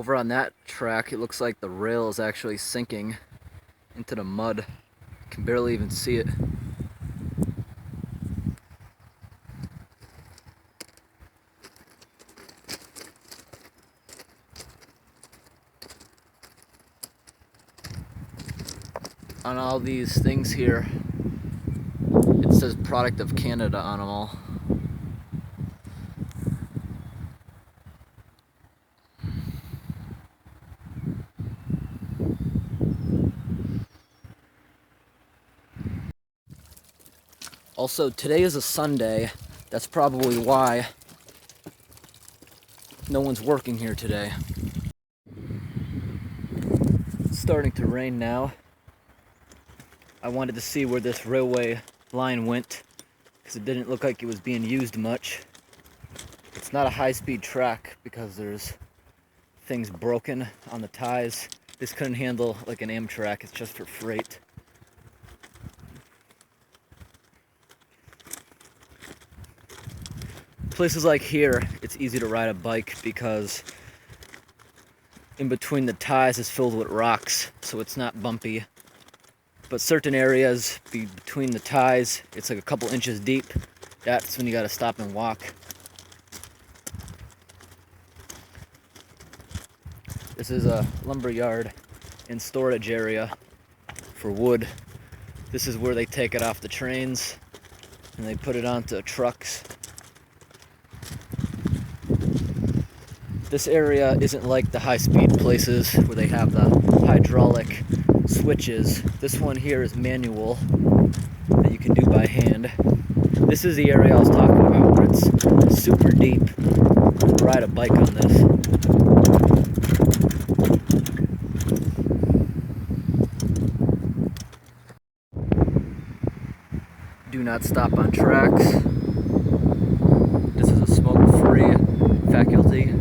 Over on that track, it looks like the rail is actually sinking into the mud. You can barely even see it. On all these things here, it says product of Canada on them all. Also, today is a Sunday. That's probably why no one's working here today. It's starting to rain now. I wanted to see where this railway line went because it didn't look like it was being used much. It's not a high-speed track because there's things broken on the ties. This couldn't handle like an Amtrak, it's just for freight. Places like here, it's easy to ride a bike because in between the ties is filled with rocks, so it's not bumpy. But certain areas between the ties, it's like a couple inches deep. That's when you gotta stop and walk. This is a lumber yard and storage area for wood. This is where they take it off the trains and they put it onto trucks. This area isn't like the high-speed places where they have the hydraulic switches. This one here is manual that you can do by hand. This is the area I was talking about where it's super deep. You can ride a bike on this. Do not stop on tracks. This is a smoke-free faculty.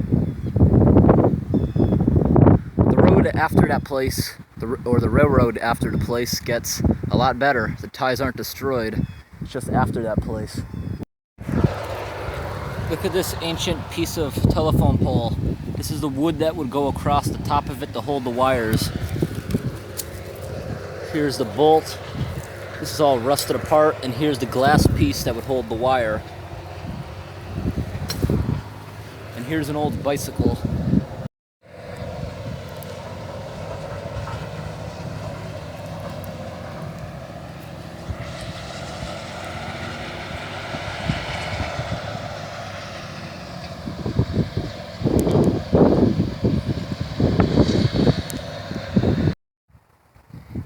The road after that place, the railroad after the place gets a lot better. The ties aren't destroyed. It's just after that place. Look at this ancient piece of telephone pole. This is the wood that would go across the top of it to hold the wires. Here's the bolt. This is all rusted apart, and here's the glass piece that would hold the wire. And here's an old bicycle.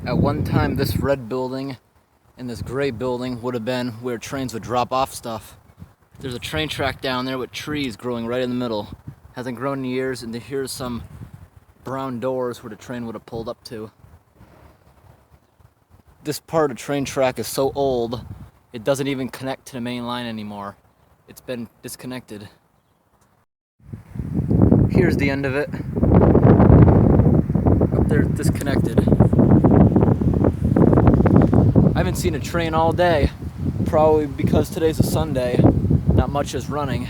At one time, this red building and this gray building would have been where trains would drop off stuff. There's a train track down there with trees growing right in the middle. Hasn't grown in years, and here's some brown doors where the train would have pulled up to. This part of the train track is so old, it doesn't even connect to the main line anymore. It's been disconnected. Here's the end of it. Up there, disconnected. I haven't seen a train all day, probably because today's a Sunday. Not much is running.